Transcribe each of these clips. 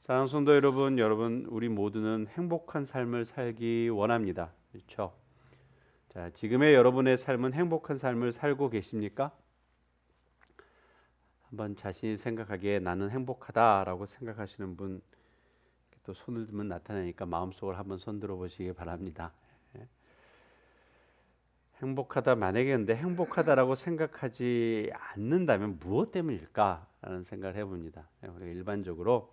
사랑하는 성도 여러분, 우리 모두는 행복한 삶을 살기 원합니다. 그렇죠? 자, 지금의 여러분의 삶은 행복한 삶을 살고 계십니까? 한번 자신이 생각하기에 나는 행복하다라고 생각하시는 분 또 손을 들면 나타나니까 마음속으로 한번 손 들어 보시기 바랍니다. 예. 행복하다 만약에 근데 행복하다라고 생각하지 않는다면 무엇 때문일까라는 생각을 해봅니다. 우리가 일반적으로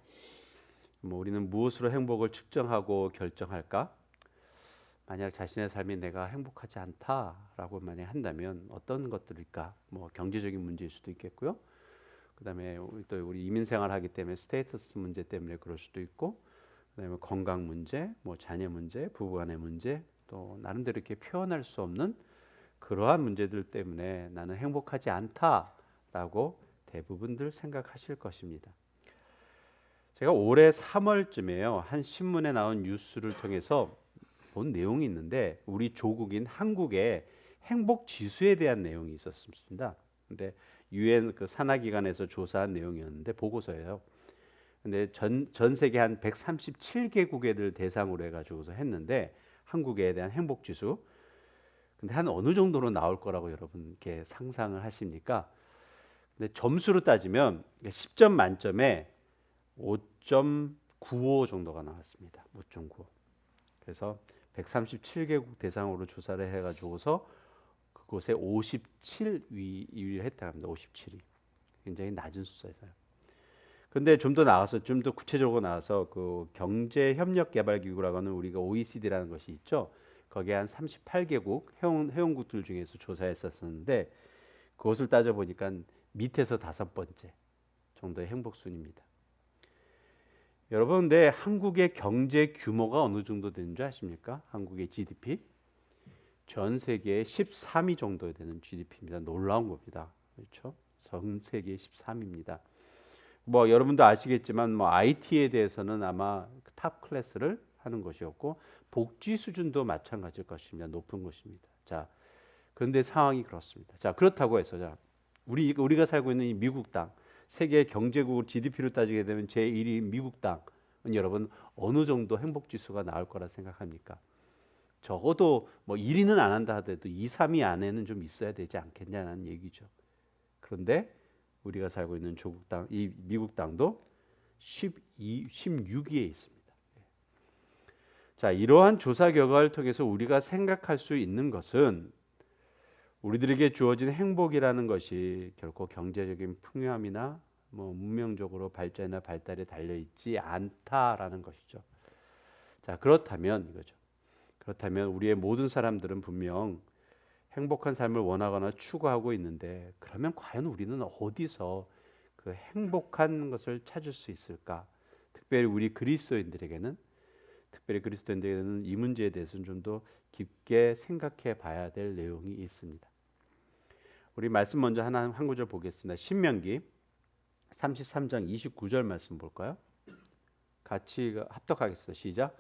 우리는 무엇으로 행복을 측정하고 결정할까? 만약 자신의 삶이 내가 행복하지 않다라고 만약 한다면 어떤 것들일까? 경제적인 문제일 수도 있겠고요. 그다음에 또 우리 이민 생활하기 때문에 스테이터스 문제 때문에 그럴 수도 있고, 그다음에 건강 문제, 자녀 문제, 부부간의 문제, 또 나름대로 이렇게 표현할 수 없는 그러한 문제들 때문에 나는 행복하지 않다라고 대부분들 생각하실 것입니다. 제가 올해 3월쯤에요. 한 신문에 나온 뉴스를 통해서 본 내용이 있는데 우리 조국인 한국의 행복 지수에 대한 내용이 있었습니다. 근데 유엔 그 산하기관에서 조사한 내용이었는데 보고서예요. 근데 전 세계 한 137개국을 대상으로 해가지고서 했는데 한국에 대한 행복 지수. 근데 한 어느 정도로 나올 거라고 여러분 이렇게 상상을 하십니까? 근데 점수로 따지면 10점 만점에 5.95 정도가 나왔습니다. 5.95. 그래서 137개국 대상으로 조사를 해가지고서 그곳에 57위를 했다고 합니다. 57위. 굉장히 낮은 숫자예요. 근데 좀 더 나가서 좀 더 구체적으로 나와서 그 경제협력개발기구라고 하는 우리가 OECD라는 것이 있죠. 거기에 한 38개국 회원국들 중에서 조사했었는데 그것을 따져보니까 밑에서 5번째 정도의 행복순입니다. 여러분, 근데 한국의 경제 규모가 어느 정도 되는 줄 아십니까? 한국의 GDP 전 세계의 13위 정도 되는 GDP입니다. 놀라운 겁니다. 그렇죠? 전 세계 13위입니다. 여러분도 아시겠지만 IT에 대해서는 아마 탑 클래스를 하는 것이었고 복지 수준도 마찬가지일 것입니다. 높은 것입니다. 자, 그런데 상황이 그렇습니다. 자, 그렇다고 해서 우리가 살고 있는 이 미국 땅, 세계 경제국 GDP를 따지게 되면 제1위 미국 땅은 여러분 어느 정도 행복 지수가 나올 거라 생각합니까? 적어도 1위는 안 한다 하더라도 2, 3위 안에는 좀 있어야 되지 않겠냐는 얘기죠. 그런데 우리가 살고 있는 조국 땅, 이 미국 땅도 16위에 있습니다. 자, 이러한 조사 결과를 통해서 우리가 생각할 수 있는 것은 우리들에게 주어진 행복이라는 것이 결코 경제적인 풍요함이나 문명적으로 발전이나 발달에 달려 있지 않다라는 것이죠. 자, 그렇다면 이거죠. 그렇다면 우리의 모든 사람들은 분명 행복한 삶을 원하거나 추구하고 있는데 그러면 과연 우리는 어디서 그 행복한 것을 찾을 수 있을까? 특별히 우리 그리스도인들에게는 이 문제에 대해서는 좀 더 깊게 생각해 봐야 될 내용이 있습니다. 우리 말씀 먼저 한 구절 보겠습니다. 신명기 33장 29절 말씀 볼까요? 같이 합독하겠습니다. 시작.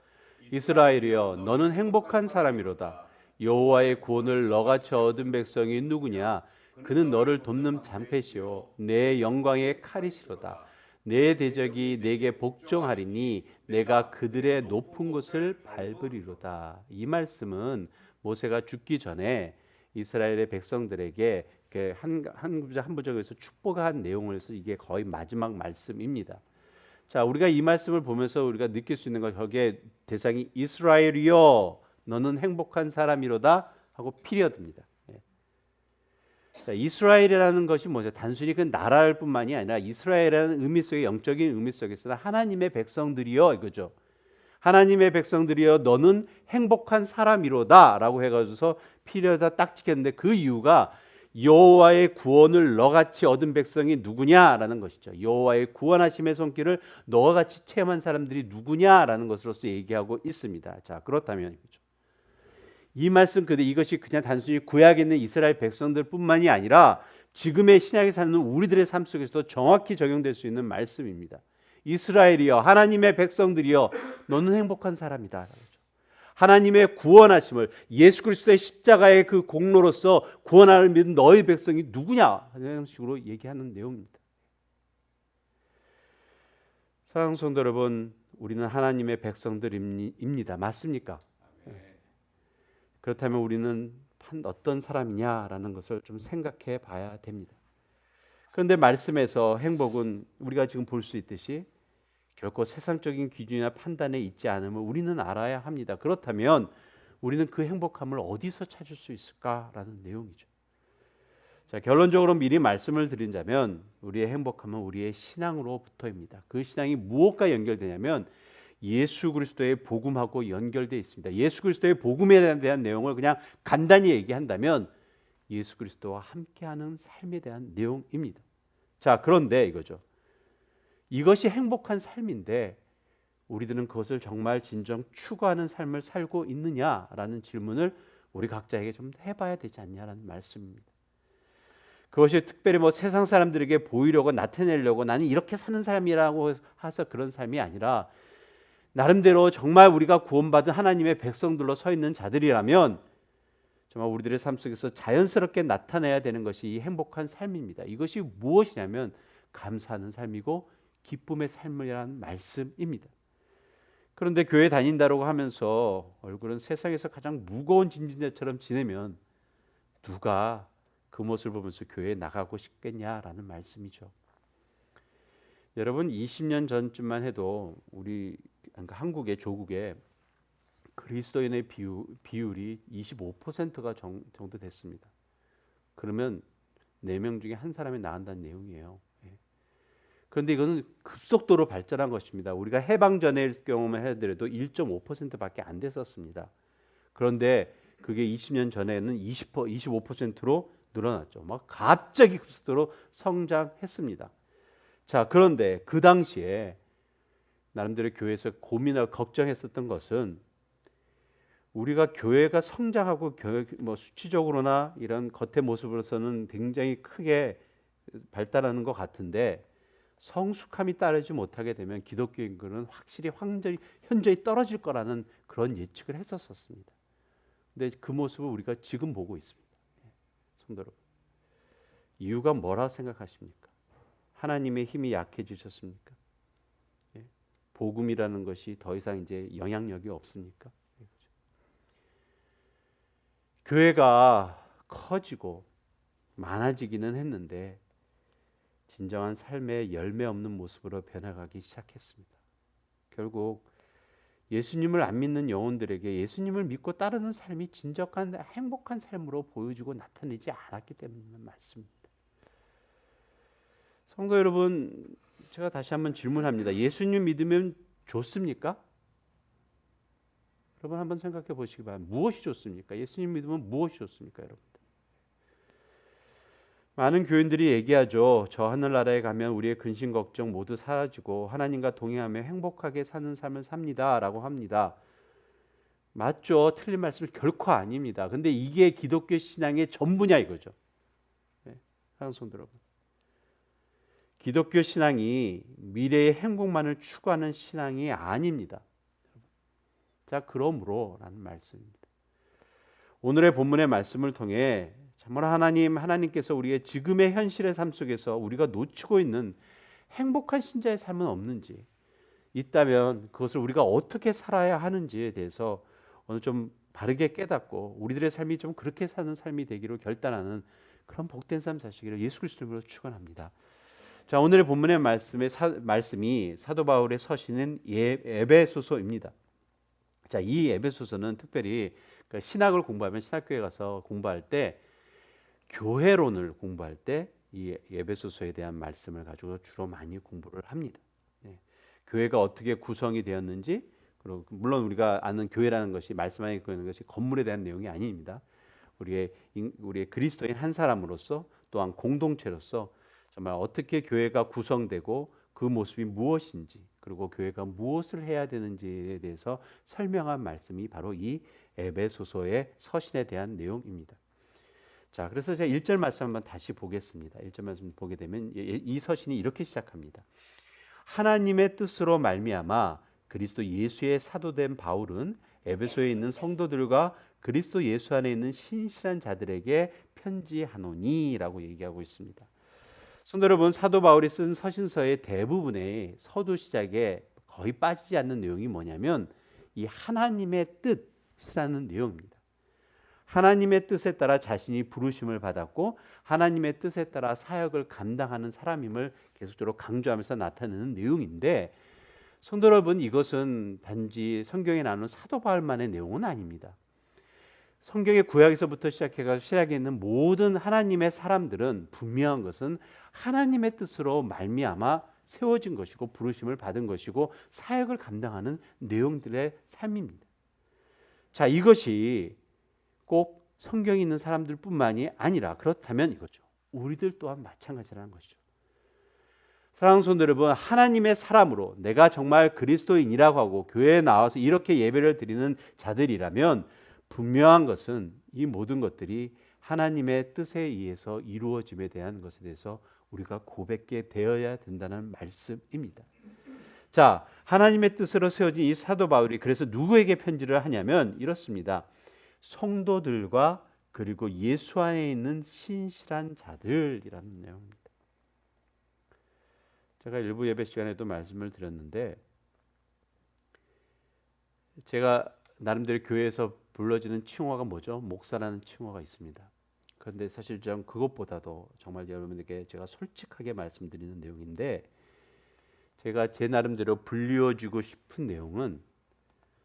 이스라엘이여 너는 행복한 사람이로다. 여호와의 구원을 너같이 얻은 백성이 누구냐? 그는 너를 돕는 잠패시오 내 영광의 칼이시로다. 내 대적이 내게 복종하리니 내가 그들의 높은 곳을 밟으리로다. 이 말씀은 모세가 죽기 전에 이스라엘의 백성들에게 한 부적에서 축복한 내용을 해서 이게 거의 마지막 말씀입니다. 자, 우리가 이 말씀을 보면서 우리가 느낄 수 있는 것, 거기에 대상이 이스라엘이여 너는 행복한 사람이로다 하고 피리어드입니다. 자, 이스라엘이라는 것이 뭐죠? 단순히 그 나라일 뿐만이 아니라 이스라엘이라는 의미 속에, 영적인 의미 속에서는 하나님의 백성들이여 이거죠. 하나님의 백성들이여 너는 행복한 사람이로다 라고 해가지고서 피리어드 딱 찍혔는데 그 이유가 여호와의 구원을 너같이 얻은 백성이 누구냐라는 것이죠. 여호와의 구원하심의 손길을 너와 같이 체험한 사람들이 누구냐라는 것으로서 얘기하고 있습니다. 자, 그렇다면 이 말씀 그대 이것이 그냥 단순히 구약에 있는 이스라엘 백성들뿐만이 아니라 지금의 신약에 사는 우리들의 삶 속에서도 정확히 적용될 수 있는 말씀입니다. 이스라엘이여 하나님의 백성들이여 너는 행복한 사람이다. 하나님의 구원하심을 예수 그리스도의 십자가의 그 공로로서 구원함을 믿은 너희 백성이 누구냐 하는 식으로 얘기하는 내용입니다. 사랑하는 성도 여러분, 우리는 하나님의 백성들입니다. 맞습니까? 그렇다면 우리는 어떤 사람이냐라는 것을 좀 생각해 봐야 됩니다. 그런데 말씀에서 행복은 우리가 지금 볼 수 있듯이 결코 세상적인 기준이나 판단에 있지 않음을 우리는 알아야 합니다. 그렇다면 우리는 그 행복함을 어디서 찾을 수 있을까라는 내용이죠. 자, 결론적으로 미리 말씀을 드린다면 우리의 행복함은 우리의 신앙으로부터입니다. 그 신앙이 무엇과 연결되냐면 예수 그리스도의 복음하고 연결되어 있습니다. 예수 그리스도의 복음에 대한 내용을 그냥 간단히 얘기한다면 예수 그리스도와 함께하는 삶에 대한 내용입니다. 자, 그런데 이거죠. 이것이 행복한 삶인데 우리들은 그것을 정말 진정 추구하는 삶을 살고 있느냐라는 질문을 우리 각자에게 좀 해봐야 되지 않냐라는 말씀입니다. 그것이 특별히 뭐 세상 사람들에게 보이려고 나타내려고 나는 이렇게 사는 사람이라고 해서 그런 삶이 아니라 나름대로 정말 우리가 구원받은 하나님의 백성들로 서 있는 자들이라면 정말 우리들의 삶 속에서 자연스럽게 나타내야 되는 것이 이 행복한 삶입니다. 이것이 무엇이냐면 감사하는 삶이고 기쁨의 삶이라는 말씀입니다. 그런데 교회 다닌다고 하면서 얼굴은 세상에서 가장 무거운 진진대처럼 지내면 누가 그 모습을 보면서 교회에 나가고 싶겠냐라는 말씀이죠. 여러분 20년 전쯤만 해도 우리 그러니까 한국의 조국에 그리스도인의 비율이 25%가 정도 됐습니다. 그러면 4명 중에 한 사람이 나간다는 내용이에요. 그런데 이거는 급속도로 발전한 것입니다. 우리가 해방 전의 경우만 해더라도 1.5%밖에 안 됐었습니다. 그런데 그게 20년 전에는 25%로 늘어났죠. 막 갑자기 급속도로 성장했습니다. 자, 그런데 그 당시에 나름대로 교회에서 고민하고 걱정했었던 것은 우리가 교회가 성장하고 교회 뭐 수치적으로나 이런 겉의 모습으로서는 굉장히 크게 발달하는 것 같은데 성숙함이 따르지 못하게 되면 기독교 인구는 확실히 현저히 떨어질 거라는 그런 예측을 했었습니다. 근데 그 모습을 우리가 지금 보고 있습니다. 성도 여러분, 이유가 뭐라 생각하십니까? 하나님의 힘이 약해지셨습니까? 복음이라는 것이 더 이상 이제 영향력이 없습니까? 교회가 커지고 많아지기는 했는데 진정한 삶의 열매 없는 모습으로 변해가기 시작했습니다. 결국 예수님을 안 믿는 영혼들에게 예수님을 믿고 따르는 삶이 진정한 행복한 삶으로 보여주고 나타내지 않았기 때문인 말씀입니다. 성도 여러분, 제가 다시 한번 질문합니다. 예수님 믿으면 좋습니까? 여러분 한번 생각해 보시기 바랍니다. 무엇이 좋습니까? 예수님 믿으면 무엇이 좋습니까, 여러분? 많은 교인들이 얘기하죠. 저 하늘나라에 가면 우리의 근심 걱정 모두 사라지고 하나님과 동행하며 행복하게 사는 삶을 삽니다라고 합니다. 맞죠? 틀린 말씀 결코 아닙니다. 근데 이게 기독교 신앙의 전부냐 이거죠. 사랑하는 성도 여러분, 기독교 신앙이 미래의 행복만을 추구하는 신앙이 아닙니다. 자, 그러므로 라는 말씀입니다. 오늘의 본문의 말씀을 통해 정말 하나님께서 우리의 지금의 현실의 삶 속에서 우리가 놓치고 있는 행복한 신자의 삶은 없는지, 있다면 그것을 우리가 어떻게 살아야 하는지에 대해서 오늘 좀 바르게 깨닫고 우리들의 삶이 좀 그렇게 사는 삶이 되기로 결단하는 그런 복된 삶 사시기를 예수 그리스도로 축원합니다. 자, 오늘의 본문의 말씀이 사도 바울의 서신인 에베소서입니다. 자, 이 에베소서는 특별히 신학을 공부하면 신학교에 가서 공부할 때 교회론을 공부할 때 이 에베소서에 대한 말씀을 가지고 주로 많이 공부를 합니다. 교회가 어떻게 구성이 되었는지, 그리고 물론 우리가 아는 교회라는 것이 말씀 안에 있는 것이 건물에 대한 내용이 아닙니다. 우리의 그리스도인 한 사람으로서 또한 공동체로서 정말 어떻게 교회가 구성되고 그 모습이 무엇인지, 그리고 교회가 무엇을 해야 되는지에 대해서 설명한 말씀이 바로 이 에베소서의 서신에 대한 내용입니다. 자, 그래서 제가 1절 말씀 한번 다시 보겠습니다. 1절 말씀 보게 되면 이 서신이 이렇게 시작합니다. 하나님의 뜻으로 말미암아 그리스도 예수의 사도된 바울은 에베소에 있는 성도들과 그리스도 예수 안에 있는 신실한 자들에게 편지하노니라고 얘기하고 있습니다. 성도 여러분, 사도 바울이 쓴 서신서의 대부분의 서두 시작에 거의 빠지지 않는 내용이 뭐냐면 이 하나님의 뜻이라는 내용입니다. 하나님의 뜻에 따라 자신이 부르심을 받았고 하나님의 뜻에 따라 사역을 감당하는 사람임을 계속적으로 강조하면서 나타내는 내용인데, 성도 여러분, 이것은 단지 성경에 나오는 사도 바울만의 내용은 아닙니다. 성경의 구약에서부터 시작해서 신약에 있는 모든 하나님의 사람들은 분명한 것은 하나님의 뜻으로 말미암아 세워진 것이고 부르심을 받은 것이고 사역을 감당하는 내용들의 삶입니다. 자, 이것이 꼭 성경에 있는 사람들뿐만이 아니라 그렇다면 이거죠. 우리들 또한 마찬가지라는 것이죠. 사랑하는 성도 여러분, 하나님의 사람으로 내가 정말 그리스도인이라고 하고 교회에 나와서 이렇게 예배를 드리는 자들이라면 분명한 것은 이 모든 것들이 하나님의 뜻에 의해서 이루어짐에 대한 것에 대해서 우리가 고백게 되어야 된다는 말씀입니다. 자, 하나님의 뜻으로 세워진 이 사도 바울이 그래서 누구에게 편지를 하냐면 이렇습니다. 성도들과 그리고 예수 안에 있는 신실한 자들이라는 내용입니다. 제가 일부 예배 시간에도 말씀을 드렸는데, 제가 나름대로 교회에서 불러지는 칭호가 뭐죠? 목사라는 칭호가 있습니다. 그런데 사실 좀 그것보다도 정말 여러분에게 제가 솔직하게 말씀드리는 내용인데, 제가 제 나름대로 불리워주고 싶은 내용은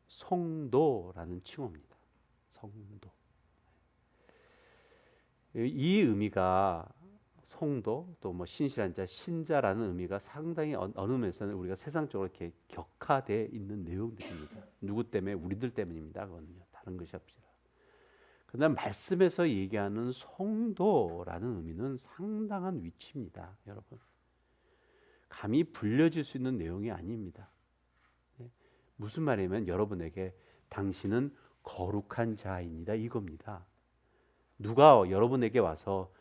성도라는 칭호입니다. 성도. 이 의미가 성도 또 뭐 신실한 자, 신자라는 의미가 상당히 어느 면에서는 우리가 세상적으로 이렇게 격화되어 있는 내용들입니다. 누구 때문에? 우리들 때문입니다. 그거는요. 다른 것이 없지라. 그러나 말씀에서 얘기하는 성도라는 의미는 상당한 위치입니다, 여러분. 감히 불려질 수 있는 내용이 아닙니다. 무슨 말이냐면 여러분에게 당신은 거룩한 자입니다, 이겁니다. 누가 여러분에게 와서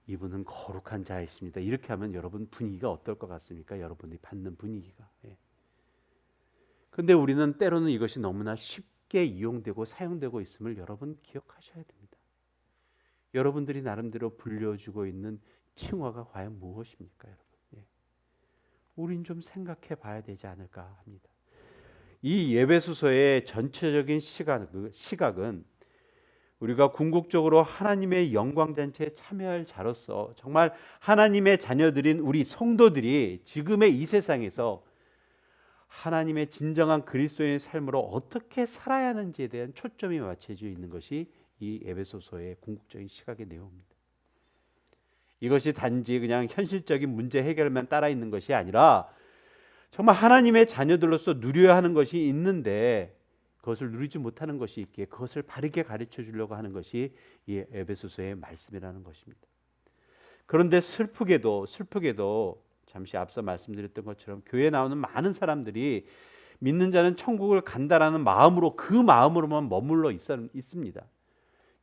이분은 거룩한 자이십니다 이렇게 하면 여러분 분위기가 어떨 것 같습니까? 여러분이 받는 분위기가. 그런데 우리는 때로는 이것이 너무나 쉽게 이용되고 사용되고 있음을 여러분 기억하셔야 됩니다. 여러분들이 나름대로 불려주고 있는 칭호가 과연 무엇입니까, 여러분? 우린 좀 생각해 봐야 되지 않을까 합니다. 이 예배소서의 전체적인 시각은 우리가 궁극적으로 하나님의 영광잔치에 참여할 자로서 정말 하나님의 자녀들인 우리 성도들이 지금의 이 세상에서 하나님의 진정한 그리스도인의 삶으로 어떻게 살아야 하는지에 대한 초점이 맞춰져 있는 것이 이 에베소서의 궁극적인 시각의 내용입니다. 이것이 단지 그냥 현실적인 문제 해결만 따라 있는 것이 아니라 정말 하나님의 자녀들로서 누려야 하는 것이 있는데 그것을 누리지 못하는 것이 있기에 그것을 바르게 가르쳐 주려고 하는 것이 이 에베소서의 말씀이라는 것입니다. 그런데 슬프게도 잠시 앞서 말씀드렸던 것처럼 교회에 나오는 많은 사람들이 믿는 자는 천국을 간다라는 마음으로 그 마음으로만 머물러 있습니다.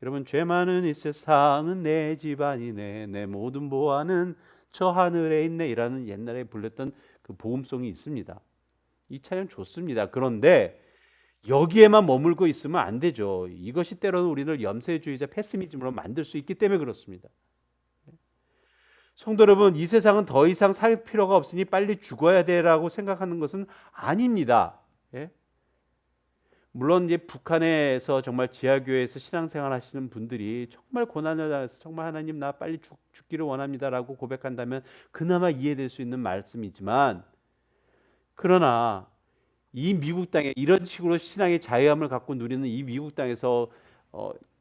여러분, 죄 많은 이 세상은 내 집안이네, 내 모든 보화는 저 하늘에 있네 이라는 옛날에 불렸던 그 복음송이 있습니다. 이 찬양 좋습니다. 그런데 여기에만 머물고 있으면 안 되죠. 이것이 때로는 우리를 염세주의자 패시미즘으로 만들 수 있기 때문에 그렇습니다. 성도 여러분, 이 세상은 더 이상 살 필요가 없으니 빨리 죽어야 되라고 생각하는 것은 아닙니다. 물론 이제 북한에서 정말 지하교회에서 신앙생활 하시는 분들이 정말 고난을 당해서 정말 하나님 나 빨리 죽기를 원합니다라고 고백한다면 그나마 이해될 수 있는 말씀이지만, 그러나 이 미국 땅에 이런 식으로 신앙의 자유함을 갖고 누리는 이 미국 땅에서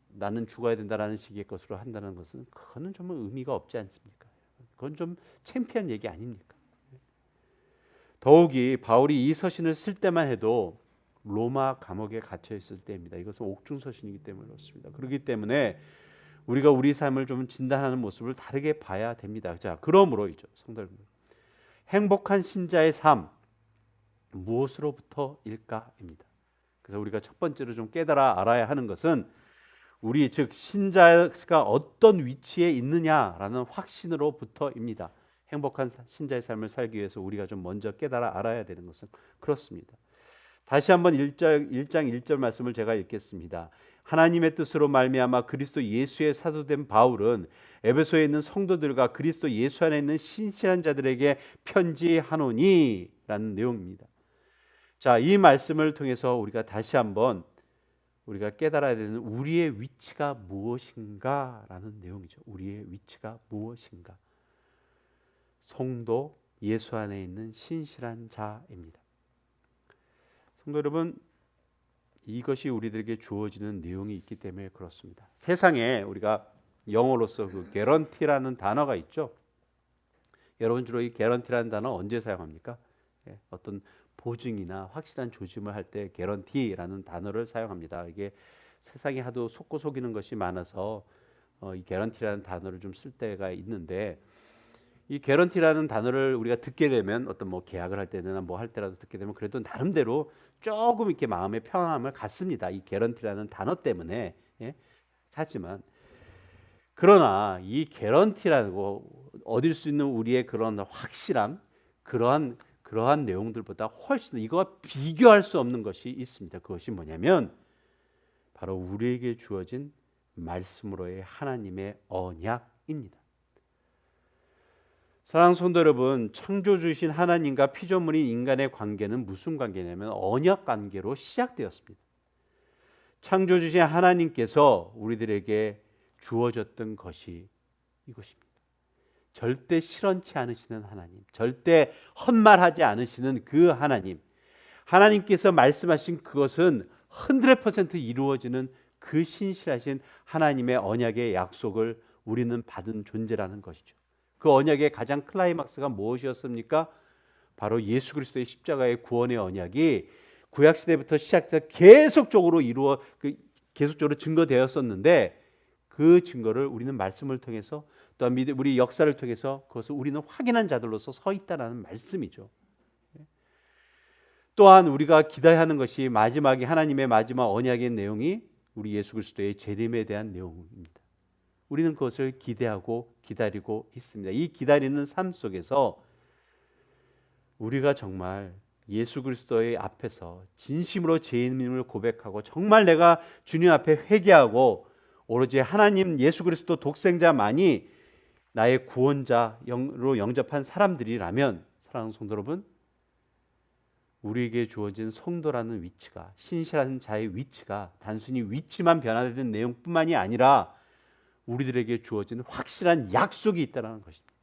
나는 죽어야 된다라는 식의 것으로 한다는 것은 그거는 정말 의미가 없지 않습니까? 그건 좀 창피한 얘기 아닙니까? 더욱이 바울이 이 서신을 쓸 때만 해도 로마 감옥에 갇혀 있을 때입니다. 이것은 옥중 서신이기 때문에 그렇습니다. 그렇기 때문에 우리가 우리 삶을 좀 진단하는 모습을 다르게 봐야 됩니다. 자, 그러므로이죠, 성도 여러분, 행복한 신자의 삶 무엇으로부터일까입니다. 그래서 우리가 첫 번째로 좀 깨달아 알아야 하는 것은 우리 즉 신자가 어떤 위치에 있느냐라는 확신으로부터입니다. 행복한 신자의 삶을 살기 위해서 우리가 좀 먼저 깨달아 알아야 되는 것은 그렇습니다. 다시 한번 1장 1절 말씀을 제가 읽겠습니다. 하나님의 뜻으로 말미암아 그리스도 예수의 사도된 바울은 에베소에 있는 성도들과 그리스도 예수 안에 있는 신실한 자들에게 편지하노니라는 내용입니다. 자, 이 말씀을 통해서 우리가 다시 한번 우리가 깨달아야 되는 우리의 위치가 무엇인가라는 내용이죠. 우리의 위치가 무엇인가? 성도 예수 안에 있는 신실한 자입니다. 성도 여러분, 이것이 우리들에게 주어지는 내용이 있기 때문에 그렇습니다. 세상에 우리가 영어로서 그 개런티라는 단어가 있죠. 여러분 주로 이 개런티라는 단어 언제 사용합니까? 어떤 보증이나 확실한 조짐을 할 때 개런티라는 단어를 사용합니다. 이게 세상에 하도 속고 속이는 것이 많아서 이 개런티라는 단어를 좀 쓸 때가 있는데, 이 개런티라는 단어를 우리가 듣게 되면 어떤 뭐 계약을 할 때나 뭐 할 때라도 듣게 되면 그래도 나름대로 조금 이렇게 마음의 편안함을 갖습니다. 이 개런티라는 단어 때문에. 하지만 그러나 이 개런티라고 얻을 수 있는 우리의 그런 확실함, 그러한 내용들보다 훨씬 이거와 비교할 수 없는 것이 있습니다. 그것이 뭐냐면 바로 우리에게 주어진 말씀으로의 하나님의 언약입니다. 사랑하는 성도 여러분, 창조주이신 하나님과 피조물인 인간의 관계는 무슨 관계냐면 언약 관계로 시작되었습니다. 창조주신 하나님께서 우리들에게 주어졌던 것이 이것입니다. 절대 실언치 않으시는 하나님, 절대 헛말하지 않으시는 그 하나님, 하나님께서 말씀하신 그것은 100% 이루어지는 그 신실하신 하나님의 언약의 약속을 우리는 받은 존재라는 것이죠. 그 언약의 가장 클라이막스가 무엇이었습니까? 바로 예수 그리스도의 십자가의 구원의 언약이 구약 시대부터 시작해서 계속적으로 계속적으로 증거되었었는데, 그 증거를 우리는 말씀을 통해서 또한 우리 역사를 통해서 그것을 우리는 확인한 자들로서 서 있다라는 말씀이죠. 또한 우리가 기대해야 하는 것이 마지막에 하나님의 마지막 언약의 내용이 우리 예수 그리스도의 재림에 대한 내용입니다. 우리는 그것을 기대하고 기다리고 있습니다. 이 기다리는 삶 속에서 우리가 정말 예수 그리스도의 앞에서 진심으로 죄인임을 고백하고 정말 내가 주님 앞에 회개하고 오로지 하나님 예수 그리스도 독생자만이 나의 구원자로 영접한 사람들이라면, 사랑하는 성도 여러분, 우리에게 주어진 성도라는 위치가, 신실한 자의 위치가 단순히 위치만 변화되는 내용뿐만이 아니라 우리들에게 주어진 확실한 약속이 있다는 것입니다.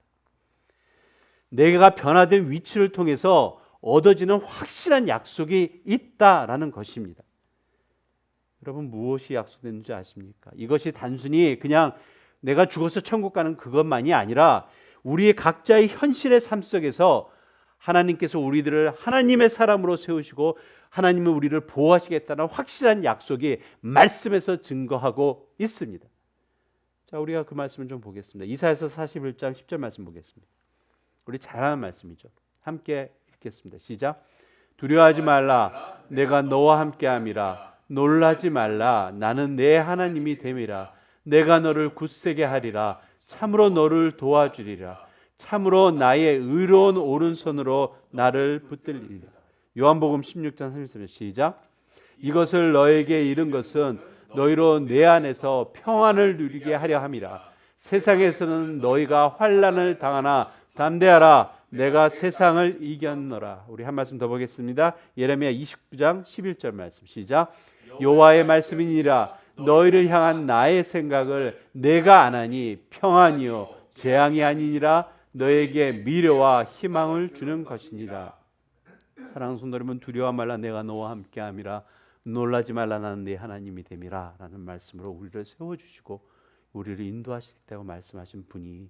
내가 변화된 위치를 통해서 얻어지는 확실한 약속이 있다라는 것입니다. 여러분, 무엇이 약속됐는지 아십니까? 이것이 단순히 그냥 내가 죽어서 천국 가는 그것만이 아니라 우리의 각자의 현실의 삶 속에서 하나님께서 우리들을 하나님의 사람으로 세우시고 하나님은 우리를 보호하시겠다는 확실한 약속이 말씀에서 증거하고 있습니다. 자, 우리가 그 말씀을 좀 보겠습니다. 이사야서 41장 10절 말씀 보겠습니다. 우리 잘 아는 말씀이죠. 함께 읽겠습니다. 시작. 두려워하지 말라, 내가 너와 함께함이라. 놀라지 말라, 나는 내 하나님이 됨이라. 내가 너를 굳세게 하리라. 참으로 너를 도와주리라. 참으로 나의 의로운 오른손으로 나를 붙들리리라. 요한복음 16장 33절 시작. 이것을 너에게 이른 것은 너희로 내 안에서 평안을 누리게 하려 함이라. 세상에서는 너희가 환난을 당하나 담대하라, 내가 세상을 이겼노라. 우리 한 말씀 더 보겠습니다. 예레미야 29장 11절 말씀 시작. 여호와의 말씀이니라. 너희를 향한 나의 생각을 내가 아나니 평안이요 재앙이 아니니라. 너에게 미래와 희망을 주는 것이니라. 사랑하는 성도 여러분, 두려워 말라, 내가 너와 함께함이라. 놀라지 말라, 나는 네 하나님이 됨이라 라는 말씀으로 우리를 세워주시고 우리를 인도하시겠다고 말씀하신 분이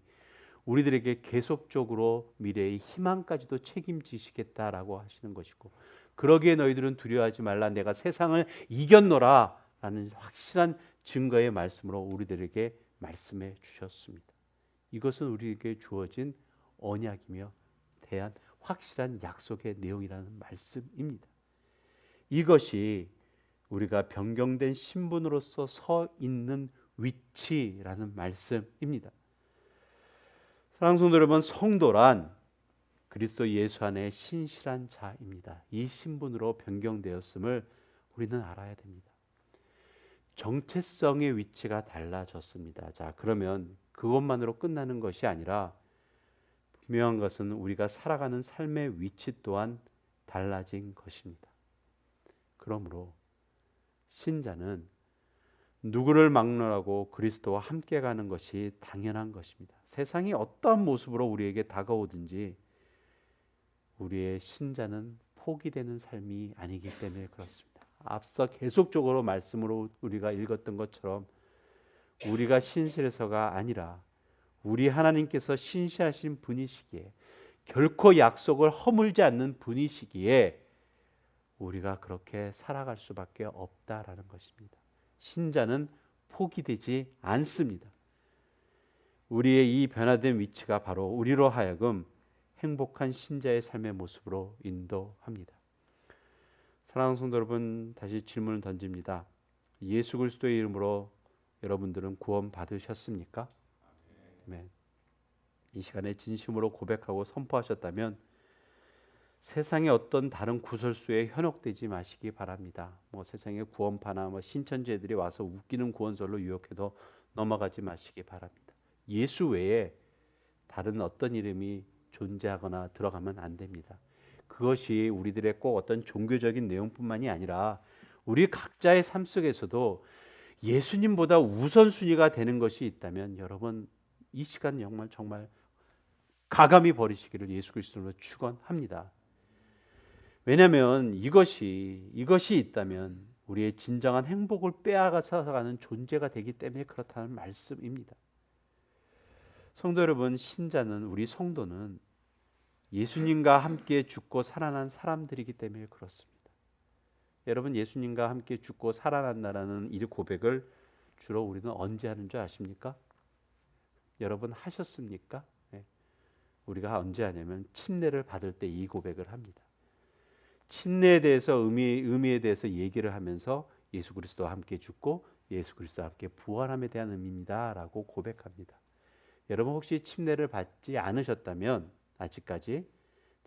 우리들에게 계속적으로 미래의 희망까지도 책임지시겠다라고 하시는 것이고, 그러기에 너희들은 두려워하지 말라, 내가 세상을 이겼노라 라는 확실한 증거의 말씀으로 우리들에게 말씀해 주셨습니다. 이것은 우리에게 주어진 언약이며 대한 확실한 약속의 내용이라는 말씀입니다. 이것이 우리가 변경된 신분으로서 서 있는 위치라는 말씀입니다. 사랑하는 성도 여러분, 성도란 그리스도 예수 안에 신실한 자입니다. 이 신분으로 변경되었음을 우리는 알아야 됩니다. 정체성의 위치가 달라졌습니다. 자, 그러면 그것만으로 끝나는 것이 아니라 분명한 것은 우리가 살아가는 삶의 위치 또한 달라진 것입니다. 그러므로 신자는 누구를 막론하고 그리스도와 함께 가는 것이 당연한 것입니다. 세상이 어떠한 모습으로 우리에게 다가오든지 우리의 신자는 포기되는 삶이 아니기 때문에 그렇습니다. 앞서 계속적으로 말씀으로 우리가 읽었던 것처럼 우리가 신실해서가 아니라 우리 하나님께서 신실하신 분이시기에 결코 약속을 허물지 않는 분이시기에 우리가 그렇게 살아갈 수밖에 없다라는 것입니다. 신자는 포기되지 않습니다. 우리의 이 변화된 위치가 바로 우리로 하여금 행복한 신자의 삶의 모습으로 인도합니다. 사랑하는 성도 여러분, 다시 질문을 던집니다. 예수 그리스도의 이름으로 여러분들은 구원 받으셨습니까? 네. 이 시간에 진심으로 고백하고 선포하셨다면 세상의 어떤 다른 구설수에 현혹되지 마시기 바랍니다. 세상의 구원파나 신천지들이 와서 웃기는 구원설로 유혹해도 넘어가지 마시기 바랍니다. 예수 외에 다른 어떤 이름이 존재하거나 들어가면 안 됩니다. 그것이 우리들의 꼭 어떤 종교적인 내용뿐만이 아니라 우리 각자의 삶 속에서도 예수님보다 우선순위가 되는 것이 있다면 여러분 이 시간 정말 가감히 버리시기를 예수 그리스도로 축원합니다. 왜냐하면 이것이 있다면 우리의 진정한 행복을 빼앗아서 가는 존재가 되기 때문에 그렇다는 말씀입니다. 성도 여러분, 신자는 우리 성도는 예수님과 함께 죽고 살아난 사람들이기 때문에 그렇습니다. 여러분 예수님과 함께 죽고 살아난다라는 이 고백을 주로 우리는 언제 하는 줄 아십니까? 여러분 하셨습니까? 네. 우리가 언제 하냐면 침례를 받을 때 이 고백을 합니다. 침례에 대해서 의미에 대해서 얘기를 하면서 예수 그리스도와 함께 죽고 예수 그리스도와 함께 부활함에 대한 의미입니다라고 고백합니다. 여러분 혹시 침례를 받지 않으셨다면 아직까지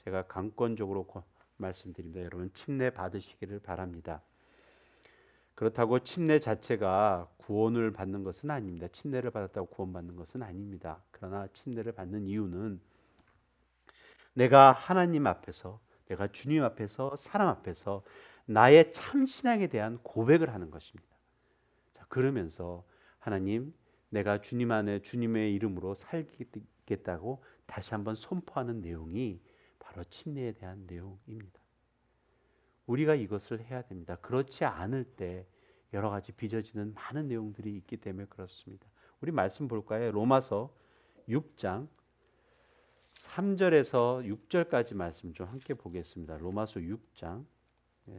제가 강권적으로 말씀드립니다. 여러분 침례 받으시기를 바랍니다. 그렇다고 침례 자체가 구원을 받는 것은 아닙니다. 침례를 받았다고 구원받는 것은 아닙니다. 그러나 침례를 받는 이유는 내가 하나님 앞에서 내가 주님 앞에서 사람 앞에서 나의 참 신앙에 대한 고백을 하는 것입니다. 자, 그러면서 하나님 내가 주님 안에 주님의 이름으로 살겠다고 다시 한번 선포하는 내용이 바로 침례에 대한 내용입니다. 우리가 이것을 해야 됩니다. 그렇지 않을 때 여러 가지 빚어지는 많은 내용들이 있기 때문에 그렇습니다. 우리 말씀 볼까요? 로마서 6장 3절에서 6절까지 말씀 좀 함께 보겠습니다. 로마서 6장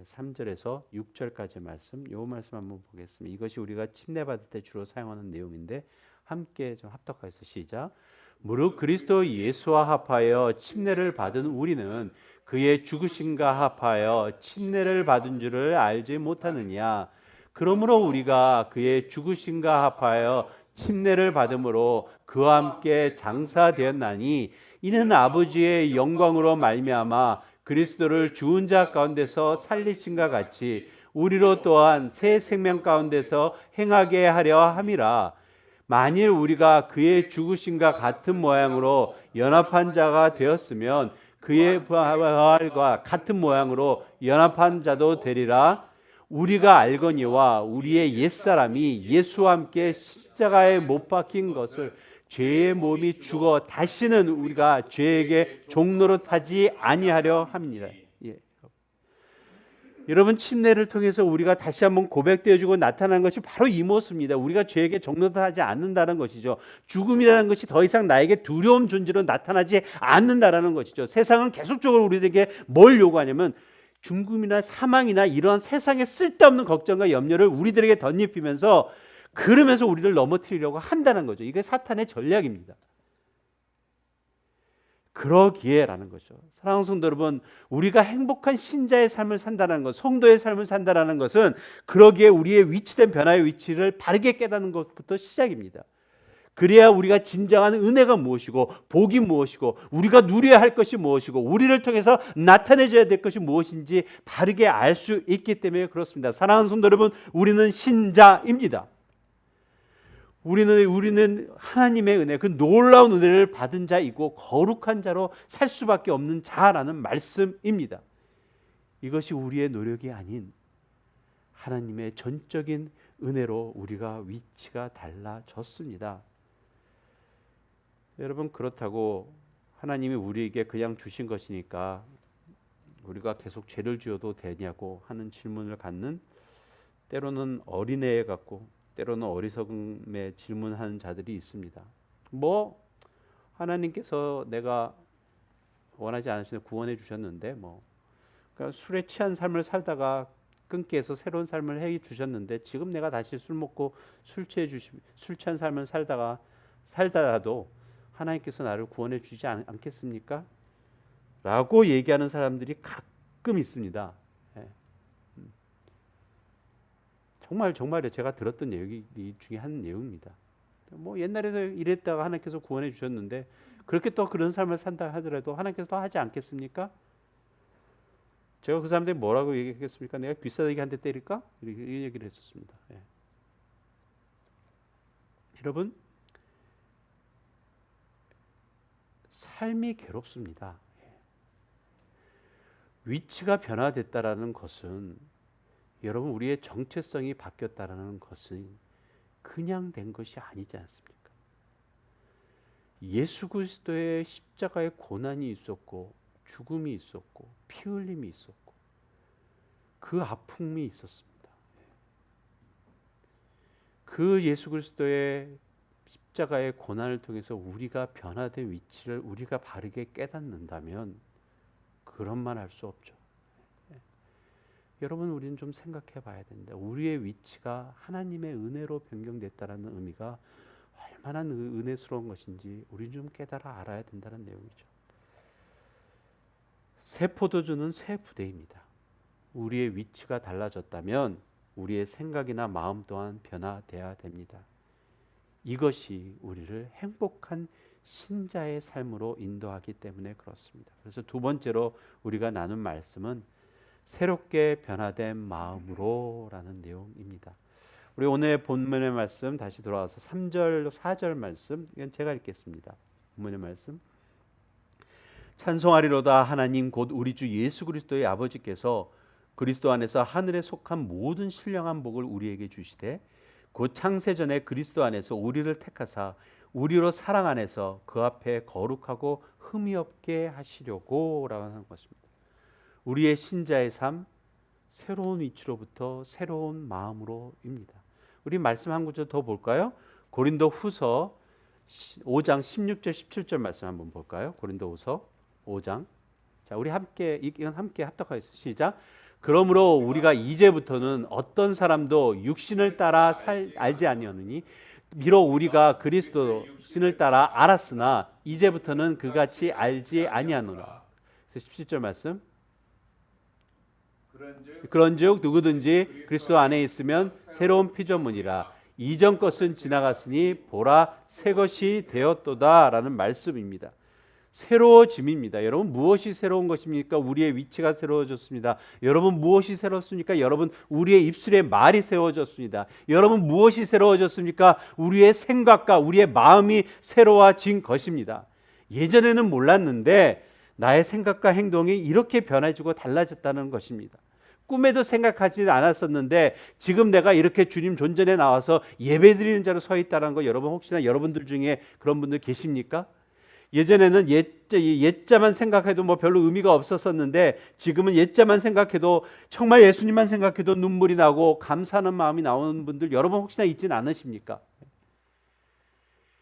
3절에서 6절까지 말씀, 요 말씀 한번 보겠습니다. 이것이 우리가 침례 받을 때 주로 사용하는 내용인데 함께 좀 합독해서 시작. 무릇 그리스도 예수와 합하여 침례를 받은 우리는 그의 죽으심과 합하여 침례를 받은 줄을 알지 못하느냐. 그러므로 우리가 그의 죽으심과 합하여 침례를 받음으로 그와 함께 장사되었나니 이는 아버지의 영광으로 말미암아 그리스도를 죽은 자 가운데서 살리신과 같이 우리로 또한 새 생명 가운데서 행하게 하려 함이라. 만일 우리가 그의 죽으심과 같은 모양으로 연합한 자가 되었으면 그의 부활과 같은 모양으로 연합한 자도 되리라. 우리가 알거니와 우리의 옛사람이 예수와 함께 십자가에 못 박힌 것을 죄의 몸이 죽어 다시는 우리가 죄에게 종노릇하지 아니하려 합니다. 예. 여러분 침례를 통해서 우리가 다시 한번 고백되어지고 나타난 것이 바로 이 모습입니다. 우리가 죄에게 종노릇하지 않는다는 것이죠. 죽음이라는 것이 더 이상 나에게 두려운 존재로 나타나지 않는다라는 것이죠. 세상은 계속적으로 우리에게 뭘 요구하냐면 죽음이나 사망이나 이러한 세상의 쓸데없는 걱정과 염려를 우리들에게 덧입히면서 그러면서 우리를 넘어뜨리려고 한다는 거죠. 이게 사탄의 전략입니다. 그러기에라는 거죠. 사랑하는 성도 여러분, 우리가 행복한 신자의 삶을 산다는 것, 성도의 삶을 산다는 것은 그러기에 우리의 위치된 변화의 위치를 바르게 깨닫는 것부터 시작입니다. 그래야 우리가 진정한 은혜가 무엇이고 복이 무엇이고 우리가 누려야 할 것이 무엇이고 우리를 통해서 나타내줘야 될 것이 무엇인지 바르게 알 수 있기 때문에 그렇습니다. 사랑하는 성도 여러분, 우리는 신자입니다. 우리는 하나님의 은혜, 그 놀라운 은혜를 받은 자이고 거룩한 자로 살 수밖에 없는 자라는 말씀입니다. 이것이 우리의 노력이 아닌 하나님의 전적인 은혜로 우리가 위치가 달라졌습니다. 여러분, 그렇다고 하나님이 우리에게 그냥 주신 것이니까 우리가 계속 죄를 지어도 되냐고 하는 질문을 갖는, 때로는 어린애 같고 때로는 어리석음에 질문하는 자들이 있습니다. 뭐 하나님께서 내가 원하지 않으시는 구원해 주셨는데 그러니까 술에 취한 삶을 살다가 끊기 위해서 새로운 삶을 해 주셨는데 지금 내가 다시 술 먹고 술 취한 삶을 살다가도 하나님께서 나를 구원해 주지 않겠습니까? 라고 얘기하는 사람들이 가끔 있습니다. 예. 정말 제가 들었던 내용이 중에 한 내용입니다. 옛날에도 이랬다가 하나님께서 구원해 주셨는데 그렇게 또 그런 삶을 산다 하더라도 하나님께서 또 하지 않겠습니까? 제가 그 사람들이 뭐라고 얘기했겠습니까? 내가 귀싸대기 한 대 때릴까? 이런 얘기를 했었습니다. 예. 여러분, 삶이 괴롭습니다. 예. 위치가 변화됐다라는 것은, 여러분, 우리의 정체성이 바뀌었다라는 것은 그냥 된 것이 아니지 않습니까? 예수 그리스도의 십자가의 고난이 있었고 죽음이 있었고 피 흘림이 있었고 그 아픔이 있었습니다. 그 예수 그리스도의 십자가의 고난을 통해서 우리가 변화된 위치를 우리가 바르게 깨닫는다면 그런 말 할 수 없죠. 여러분, 우리는 좀 생각해 봐야 된다. 우리의 위치가 하나님의 은혜로 변경됐다는 의미가 얼마나 은혜스러운 것인지 우리는 좀 깨달아 알아야 된다는 내용이죠. 새 포도주는 새 부대입니다. 우리의 위치가 달라졌다면 우리의 생각이나 마음 또한 변화돼야 됩니다. 이것이 우리를 행복한 신자의 삶으로 인도하기 때문에 그렇습니다. 그래서 두 번째로 우리가 나눈 말씀은 새롭게 변화된 마음으로 라는 내용입니다. 우리 오늘 본문의 말씀 다시 돌아와서 3절 4절 말씀, 이건 제가 읽겠습니다. 본문의 말씀. 찬송하리로다. 하나님 곧 우리 주 예수 그리스도의 아버지께서 그리스도 안에서 하늘에 속한 모든 신령한 복을 우리에게 주시되 곧 창세전에 그리스도 안에서 우리를 택하사 우리로 사랑 안에서 그 앞에 거룩하고 흠이 없게 하시려고 라고 하는 것입니다. 우리의 신자의 삶, 새로운 위치로부터 새로운 마음으로입니다. 우리 말씀 한 구절 더 볼까요? 고린도 후서 5장 16절 17절 말씀 한번 볼까요? 고린도 후서 5장. 자, 우리 이건 함께 합독하겠습니다. 시작. 그러므로 우리가 이제부터는 어떤 사람도 육신을 따라 알지 아니하느니 비록 우리가 그리스도 신을 따라 알았으나 이제부터는 그같이 알지 아니하노라. 17절 말씀. 그런즉 누구든지 그리스도 안에 있으면 새로운 피조물이라 이전 것은 지나갔으니 보라 새 것이 되었도다라는 말씀입니다. 새로워짐입니다. 여러분, 무엇이 새로운 것입니까? 우리의 위치가 새로워졌습니다. 여러분, 무엇이 새롭습니까? 여러분, 우리의 입술에 말이 새로워졌습니다. 여러분, 무엇이 새로워졌습니까? 우리의 생각과 우리의 마음이 새로워진 것입니다. 예전에는 몰랐는데 나의 생각과 행동이 이렇게 변해지고 달라졌다는 것입니다. 꿈에도 생각하지 않았었는데 지금 내가 이렇게 주님 존전에 나와서 예배드리는 자로 서 있다는 거, 여러분 혹시나 여러분들 중에 그런 분들 계십니까? 예전에는 옛자만 생각해도 별로 의미가 없었었는데 지금은 옛자만 생각해도, 정말 예수님만 생각해도 눈물이 나고 감사하는 마음이 나오는 분들 여러분 혹시나 있지는 않으십니까?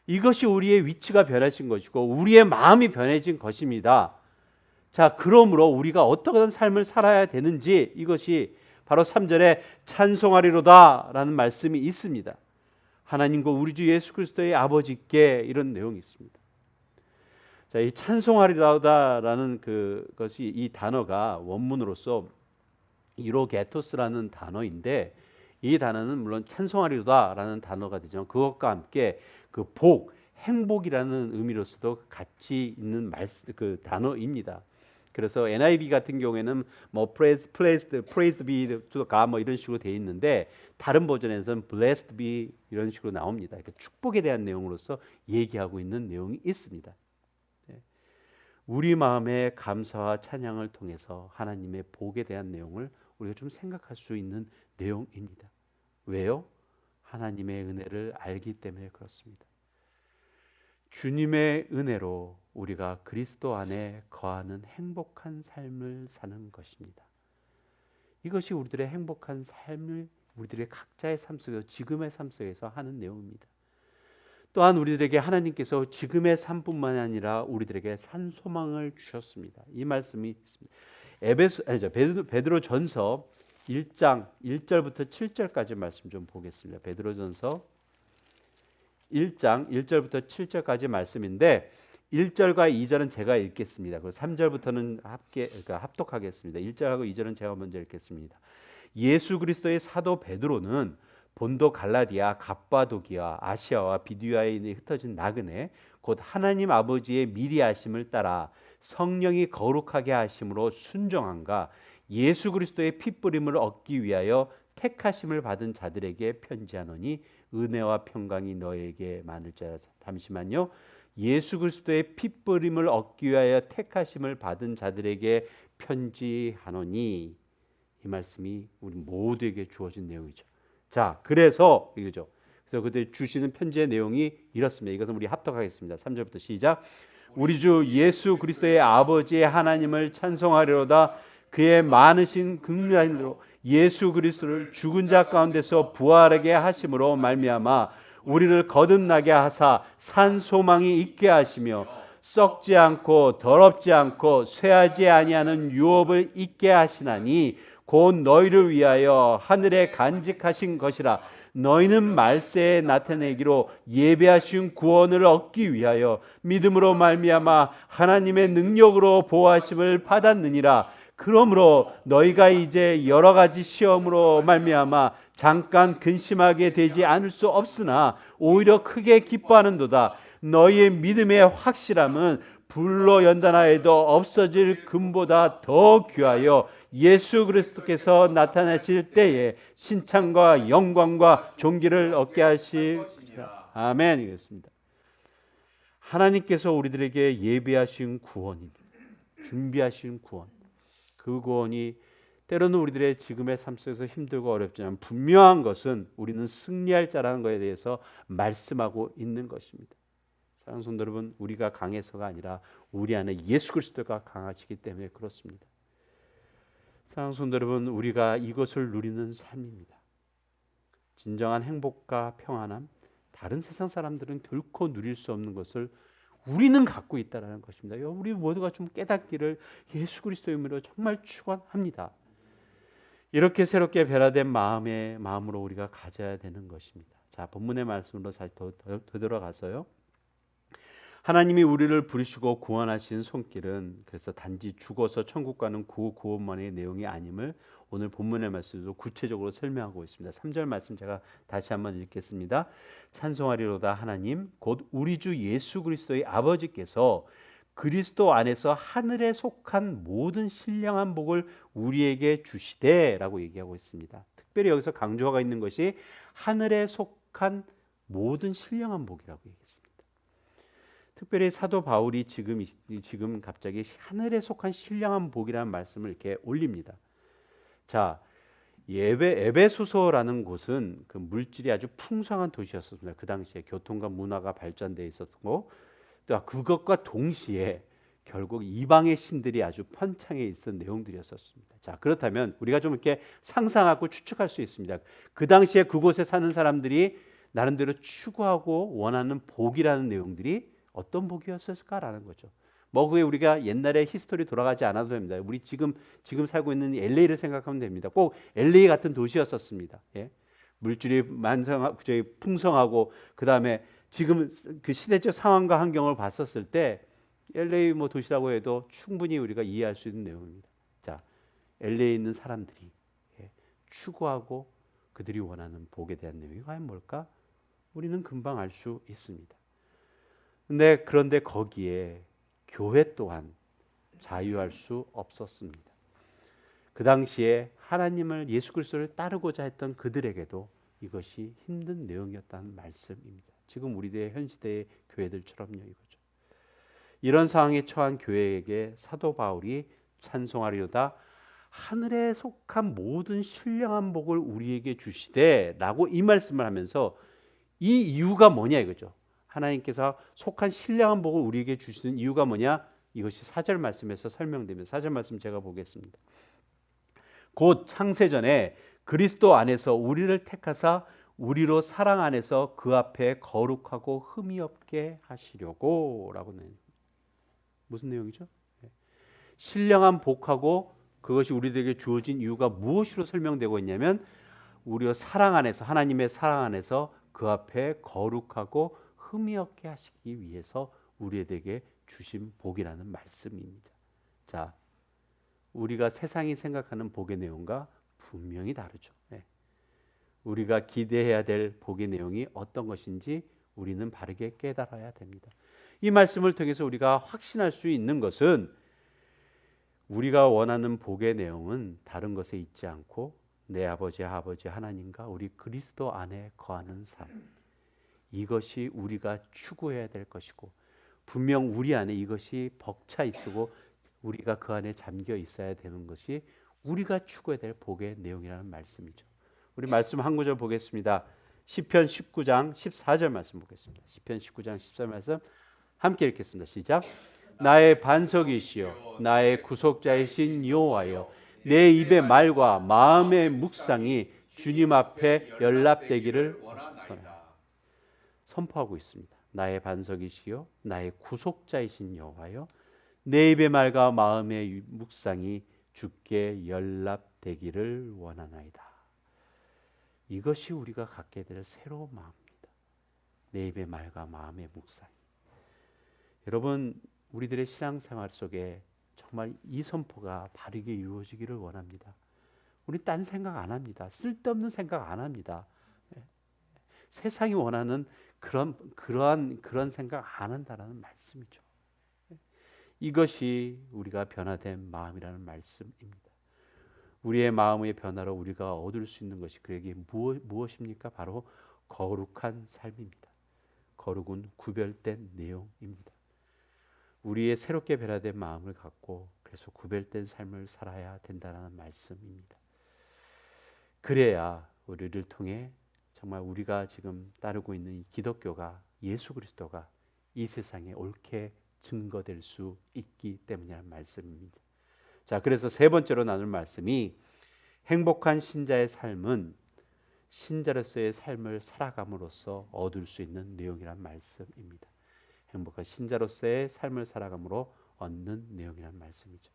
이것이 우리의 위치가 변해진 것이고 우리의 마음이 변해진 것입니다. 자, 그러므로 우리가 어떤 삶을 살아야 되는지, 이것이 바로 3절에 찬송하리로다 라는 말씀이 있습니다. 하나님과 우리 주 예수 그리스도의 아버지께, 이런 내용이 있습니다. 자, 이 찬송하리로다라는 그것이, 이 단어가 원문으로서 이로게토스라는 단어인데, 이 단어는 물론 찬송하리로다라는 단어가 되죠. 그것과 함께 그 복, 행복이라는 의미로서도 같이 있는 그 단어입니다. 그래서 NIV 같은 경우에는 뭐 praised be to God 뭐 이런 식으로 되어 있는데 다른 버전에서는 blessed be 이런 식으로 나옵니다. 그러니까 축복에 대한 내용으로서 얘기하고 있는 내용이 있습니다. 우리 마음의 감사와 찬양을 통해서 하나님의 복에 대한 내용을 우리가 좀 생각할 수 있는 내용입니다. 왜요? 하나님의 은혜를 알기 때문에 그렇습니다. 주님의 은혜로 우리가 그리스도 안에 거하는 행복한 삶을 사는 것입니다. 이것이 우리들의 행복한 삶을 우리들의 각자의 삶 속에서 지금의 삶 속에서 하는 내용입니다. 또한 우리들에게 하나님께서 지금의 삶뿐만 아니라 우리들에게 산 소망을 주셨습니다. 이 말씀이 있습니다. 베드로전서 1장 1절부터 7절까지 말씀 좀 보겠습니다. 베드로전서 1장 1절부터 7절까지 말씀인데 1절과 2절은 제가 읽겠습니다. 그리고 3절부터는 합독하겠습니다. 1절하고 2절은 제가 먼저 읽겠습니다. 예수 그리스도의 사도 베드로는 본도 갈라디아, 갑바도기아, 아시아와 비두야에 흩어진 나그네 곧 하나님 아버지의 미리 하심을 따라 성령이 거룩하게 하심으로 순종함과 예수 그리스도의 핏부림을 얻기 위하여 택하심을 받은 자들에게 편지하노니 은혜와 평강이 너에게 많을지어다. 잠시만요. 예수 그리스도의 핏부림을 얻기 위하여 택하심을 받은 자들에게 편지하노니 이 말씀이 우리 모두에게 주어진 내용이죠. 자, 그래서 이거죠. 그래서 그때 주시는 편지의 내용이 이렇습니다. 이것은 우리 합독하겠습니다. 3절부터 시작. 우리 주 예수 그리스도의 아버지의 하나님을 찬송하리로다. 그의 많으신 긍휼하심으로 예수 그리스도를 죽은 자 가운데서 부활하게 하심으로 말미암아 우리를 거듭나게 하사 산 소망이 있게 하시며 썩지 않고 더럽지 않고 쇠하지 아니하는 유업을 있게 하시나니 곧 너희를 위하여 하늘에 간직하신 것이라. 너희는 말세에 나타내기로 예배하신 구원을 얻기 위하여 믿음으로 말미암아 하나님의 능력으로 보호하심을 받았느니라. 그러므로 너희가 이제 여러 가지 시험으로 말미암아 잠깐 근심하게 되지 않을 수 없으나 오히려 크게 기뻐하는도다. 너희의 믿음의 확실함은 불로 연단하여도 없어질 금보다 더 귀하여 예수 그리스도께서 나타나실 때에 신창과 영광과 존귀를 얻게 하시리라. 아멘. 이겠습니다. 하나님께서 우리들에게 예비하신 구원입니다. 준비하신 구원. 그 구원이 때로는 우리들의 지금의 삶 속에서 힘들고 어렵지만 분명한 것은 우리는 승리할 자라는 것에 대해서 말씀하고 있는 것입니다. 사랑하는 성도 여러분, 우리가 강해서가 아니라 우리 안에 예수 그리스도가 강하시기 때문에 그렇습니다. 사랑하는 성도 여러분, 우리가 이것을 누리는 삶입니다. 진정한 행복과 평안함, 다른 세상 사람들은 결코 누릴 수 없는 것을 우리는 갖고 있다는 것입니다. 우리 모두가 좀 깨닫기를 예수 그리스도의 의미로 정말 축원합니다. 이렇게 새롭게 변화된 마음으로 우리가 가져야 되는 것입니다. 자, 본문의 말씀으로 다시 되돌아가서요. 하나님이 우리를 부르시고 구원하신 손길은 그래서 단지 죽어서 천국 가는 구원만의 내용이 아님을 오늘 본문의 말씀으로 구체적으로 설명하고 있습니다. 3절 말씀 제가 다시 한번 읽겠습니다. 찬송하리로다 하나님 곧 우리 주 예수 그리스도의 아버지께서 그리스도 안에서 하늘에 속한 모든 신령한 복을 우리에게 주시되라고 얘기하고 있습니다. 특별히 여기서 강조가 있는 것이 하늘에 속한 모든 신령한 복이라고 얘기했습니다. 특별히 사도 바울이 지금 갑자기 하늘에 속한 신령한 복이라는 말씀을 이렇게 올립니다. 자, 에베소서라는 곳은 그 물질이 아주 풍성한 도시였습니다. 그 당시에 교통과 문화가 발전되어 있었고 또 그것과 동시에 결국 이방의 신들이 아주 번창해 있었던 내용들이었습니다. 자, 그렇다면 우리가 좀 이렇게 상상하고 추측할 수 있습니다. 그 당시에 그곳에 사는 사람들이 나름대로 추구하고 원하는 복이라는 내용들이 어떤 복이었을까라는 거죠. 뭐 그게 우리가 옛날에 히스토리 돌아가지 않아도 됩니다. 우리 지금 살고 있는 LA를 생각하면 됩니다. 꼭 LA 같은 도시였었습니다. 예? 물질이 풍성하고 그 다음에 지금 그 시대적 상황과 환경을 봤었을 때 LA 뭐 도시라고 해도 충분히 우리가 이해할 수 있는 내용입니다. 자, LA에 있는 사람들이 추구하고 그들이 원하는 복에 대한 내용이 과연 뭘까? 우리는 금방 알 수 있습니다. 그런데 거기에 교회 또한 자유할 수 없었습니다. 그 당시에 하나님을 예수 그리스도를 따르고자 했던 그들에게도 이것이 힘든 내용이었다는 말씀입니다. 지금 우리의 현 시대의 교회들처럼요, 이거죠. 이런 상황에 처한 교회에게 사도 바울이 찬송하리로다 하늘에 속한 모든 신령한 복을 우리에게 주시되라고 이 말씀을 하면서 이 이유가 뭐냐 이거죠. 하나님께서 속한 신령한 복을 우리에게 주시는 이유가 뭐냐? 이것이 4절 말씀에서 설명되면 4절 말씀 제가 보겠습니다. 곧 창세전에 그리스도 안에서 우리를 택하사 우리로 사랑 안에서 그 앞에 거룩하고 흠이 없게 하시려고 라고는 무슨 내용이죠? 신령한 복하고 그것이 우리들에게 주어진 이유가 무엇으로 설명되고 있냐면 우리가 사랑 안에서 하나님의 사랑 안에서 그 앞에 거룩하고 흠이 없게 하시기 위해서 우리에게 주신 복이라는 말씀입니다. 자, 우리가 세상이 생각하는 복의 내용과 분명히 다르죠. 우리가 기대해야 될 복의 내용이 어떤 것인지 우리는 바르게 깨달아야 됩니다. 이 말씀을 통해서 우리가 확신할 수 있는 것은 우리가 원하는 복의 내용은 다른 것에 있지 않고 내 아버지 하나님과 우리 그리스도 안에 거하는 삶, 이것이 우리가 추구해야 될 것이고 분명 우리 안에 이것이 벅차 있고 우리가 그 안에 잠겨 있어야 되는 것이 우리가 추구해야 될 복의 내용이라는 말씀이죠. 우리 말씀 한 구절 보겠습니다. 시편 19장 14절 말씀 보겠습니다. 시편 19장 14절 말씀 함께 읽겠습니다. 시작. 나의 반석이시여 나의 구속자이신 여호와여 내 입의 말과 마음의 묵상이 주님 앞에 연락되기를 선포하고 있습니다. 나의 반석이시여 나의 구속자이신 여호와여 내 입의 말과 마음의 묵상이 주께 연락되기를 원하나이다. 이것이 우리가 갖게 될 새로운 마음입니다. 내 입의 말과 마음의 묵상. 여러분 우리들의 신앙생활 속에 정말 이 선포가 바르게 이루어지기를 원합니다. 우리 딴 생각 안 합니다. 쓸데없는 생각 안 합니다. 세상이 원하는 그런 생각 안 한다라는 말씀이죠. 이것이 우리가 변화된 마음이라는 말씀입니다. 우리의 마음의 변화로 우리가 얻을 수 있는 것이 그에게 무엇입니까? 바로 거룩한 삶입니다. 거룩은 구별된 내용입니다. 우리의 새롭게 변화된 마음을 갖고 그래서 구별된 삶을 살아야 된다는 말씀입니다. 그래야 우리를 통해 정말 우리가 지금 따르고 있는 이 기독교가 예수 그리스도가 이 세상에 옳게 증거될 수 있기 때문이라는 말씀입니다. 자, 그래서 세 번째로 나눌 말씀이 행복한 신자의 삶은 신자로서의 삶을 살아감으로써 얻을 수 있는 내용이란 말씀입니다. 행복한 신자로서의 삶을 살아감으로 얻는 내용이란 말씀이죠.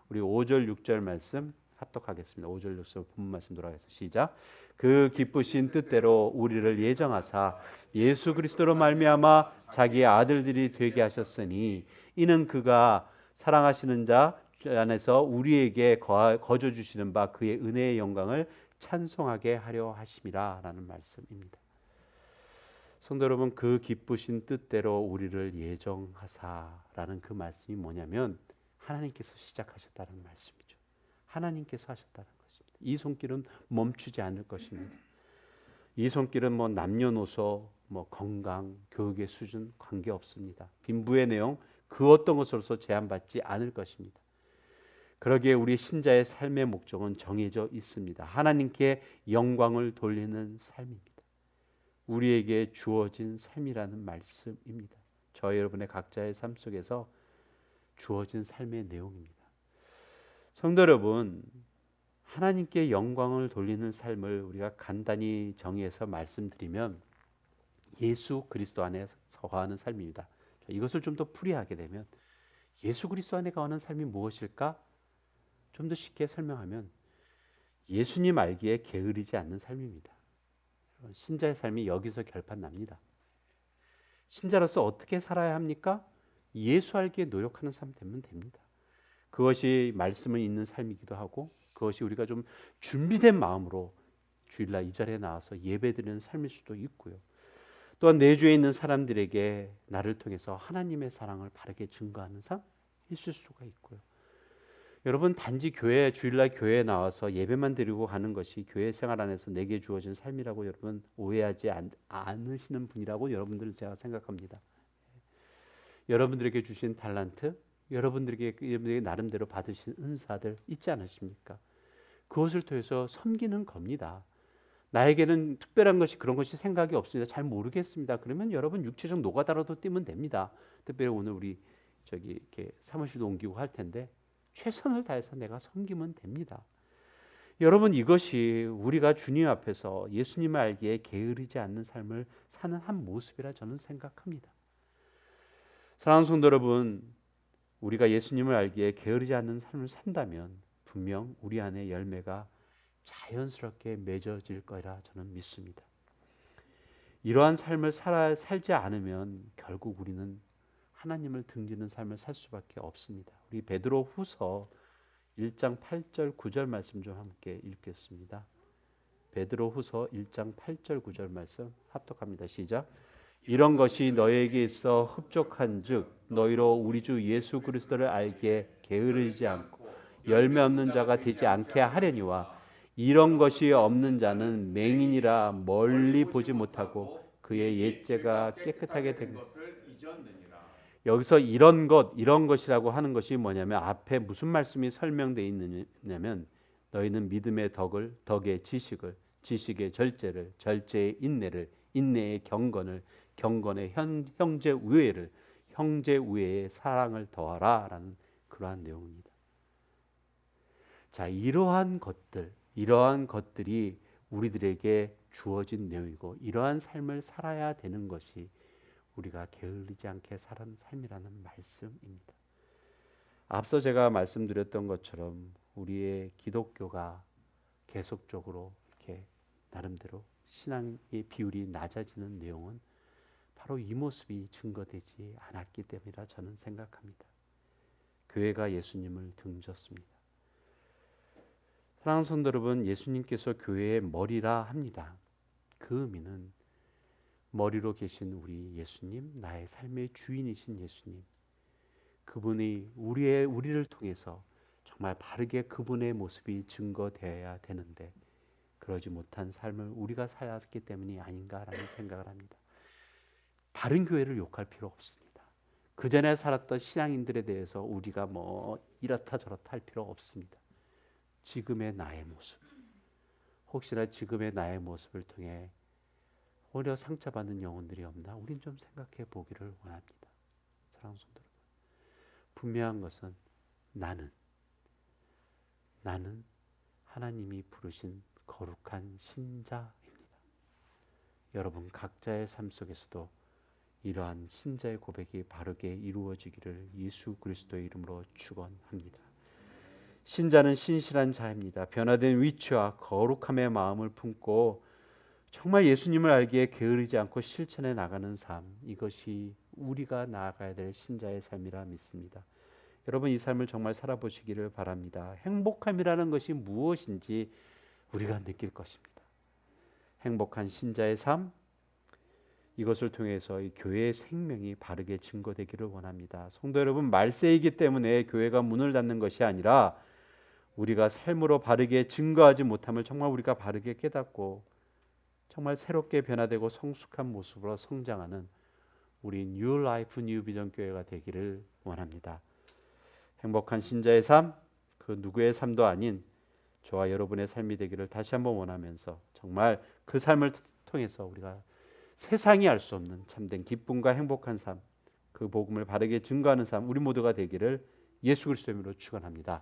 우리 5절 6절 말씀 합독하겠습니다. 5절 6절 본문 말씀 돌아가서 시작. 그 기쁘신 뜻대로 우리를 예정하사 예수 그리스도로 말미암아 자기의 아들들이 되게 하셨으니 이는 그가 사랑하시는 자 안에서 우리에게 거저 주시는 바 그의 은혜의 영광을 찬송하게 하려 하심이라 라는 말씀입니다. 성도 여러분, 그 기쁘신 뜻대로 우리를 예정하사라는 그 말씀이 뭐냐면 하나님께서 시작하셨다는 말씀이죠. 하나님께서 하셨다는 것입니다. 이 손길은 멈추지 않을 것입니다. 이 손길은 남녀노소, 건강, 교육의 수준 관계없습니다. 빈부의 내용 그 어떤 것으로서 제한받지 않을 것입니다. 그러기에 우리 신자의 삶의 목적은 정해져 있습니다. 하나님께 영광을 돌리는 삶입니다. 우리에게 주어진 삶이라는 말씀입니다. 저희 여러분의 각자의 삶 속에서 주어진 삶의 내용입니다. 성도 여러분, 하나님께 영광을 돌리는 삶을 우리가 간단히 정의해서 말씀드리면 예수 그리스도 안에서 거하는 삶입니다. 이것을 좀 더 풀이하게 되면 예수 그리스도 안에 거하는 삶이 무엇일까? 좀 더 쉽게 설명하면 예수님 알기에 게으르지 않는 삶입니다. 신자의 삶이 여기서 결판납니다. 신자로서 어떻게 살아야 합니까? 예수 알기에 노력하는 삶 되면 됩니다. 그것이 말씀을 읽는 삶이기도 하고 그것이 우리가 좀 준비된 마음으로 주일날 이 자리에 나와서 예배드리는 삶일 수도 있고요. 또한 내 주위에 있는 사람들에게 나를 통해서 하나님의 사랑을 바르게 증거하는 삶 있을 수가 있고요. 여러분 단지 교회 주일날 교회에 나와서 예배만 드리고 가는 것이 교회 생활 안에서 내게 주어진 삶이라고 여러분 오해하지 않으시는 분이라고 여러분들 제가 생각합니다. 여러분들에게 주신 달란트, 여러분들에게 나름대로 받으신 은사들 있지 않으십니까? 그것을 통해서 섬기는 겁니다. 나에게는 특별한 것이 그런 것이 생각이 없습니다. 잘 모르겠습니다. 그러면 여러분 육체적 노가다라도 뛰면 됩니다. 특별히 오늘 우리 이렇게 사무실도 옮기고 할 텐데 최선을 다해서 내가 섬기면 됩니다. 여러분 이것이 우리가 주님 앞에서 예수님을 알기에 게으르지 않는 삶을 사는 한 모습이라 저는 생각합니다. 사랑하는 성도 여러분, 우리가 예수님을 알기에 게으르지 않는 삶을 산다면 분명 우리 안에 열매가 자연스럽게 맺어질 거라 저는 믿습니다. 이러한 삶을 살지 않으면 결국 우리는 하나님을 등지는 삶을 살 수밖에 없습니다. 우리 베드로후서 1장 8절 9절 말씀 좀 함께 읽겠습니다. 베드로후서 1장 8절 9절 말씀 합독합니다. 시작. 이런 것이 너에게 있어 흡족한즉 너희로 우리 주 예수 그리스도를 알기에 게으르지 않고 열매 없는 자가 되지 않게 하려니와 이런 것이 없는 자는 맹인이라 멀리 보지 못하고 그의 옛죄가 깨끗하게 된 것을 잊었느니라. 여기서 이런 것이라고 하는 것이 뭐냐면 앞에 무슨 말씀이 설명되어 있느냐면 너희는 믿음의 덕의 지식을, 지식의 절제를, 절제의 인내를, 인내의 경건을, 경건의 형제 우애를, 형제 우애의 사랑을 더하라라는 그러한 내용입니다. 자, 이러한 것들이 우리들에게 주어진 내용이고 이러한 삶을 살아야 되는 것이 우리가 게을르지 않게 사는 삶이라는 말씀입니다. 앞서 제가 말씀드렸던 것처럼 우리의 기독교가 계속적으로 이렇게 나름대로 신앙의 비율이 낮아지는 내용은 바로 이 모습이 증거되지 않았기 때문이라 저는 생각합니다. 교회가 예수님을 등졌습니다. 사랑하는 성도 여러분, 예수님께서 교회의 머리라 합니다. 그 의미는 머리로 계신 우리 예수님, 나의 삶의 주인이신 예수님, 그분이 우리를 통해서 정말 바르게 그분의 모습이 증거되어야 되는데 그러지 못한 삶을 우리가 살았기 때문이 아닌가라는 생각을 합니다. 다른 교회를 욕할 필요 없습니다. 그 전에 살았던 신앙인들에 대해서 우리가 뭐 이렇다 저렇다 할 필요 없습니다. 지금의 나의 모습, 혹시나 지금의 나의 모습을 통해 오히려 상처받는 영혼들이 없나 우린 좀 생각해 보기를 원합니다. 사랑하는 성도 여러분, 분명한 것은 나는 하나님이 부르신 거룩한 신자입니다. 여러분 각자의 삶 속에서도 이러한 신자의 고백이 바르게 이루어지기를 예수 그리스도의 이름으로 축원합니다. 신자는 신실한 자입니다. 변화된 위치와 거룩함의 마음을 품고 정말 예수님을 알기에 게으르지 않고 실천해 나가는 삶, 이것이 우리가 나아가야 될 신자의 삶이라 믿습니다. 여러분 이 삶을 정말 살아보시기를 바랍니다. 행복함이라는 것이 무엇인지 우리가 느낄 것입니다. 행복한 신자의 삶, 이것을 통해서 이 교회의 생명이 바르게 증거되기를 원합니다. 성도 여러분, 말세이기 때문에 교회가 문을 닫는 것이 아니라 우리가 삶으로 바르게 증거하지 못함을 정말 우리가 바르게 깨닫고 정말 새롭게 변화되고 성숙한 모습으로 성장하는 우리 뉴 라이프 뉴 비전 교회가 되기를 원합니다. 행복한 신자의 삶, 그 누구의 삶도 아닌 저와 여러분의 삶이 되기를 다시 한번 원하면서 정말 그 삶을 통해서 우리가 세상이 알 수 없는 참된 기쁨과 행복한 삶, 그 복음을 바르게 증거하는 삶 우리 모두가 되기를 예수 그리스도의 이름으로 축원합니다.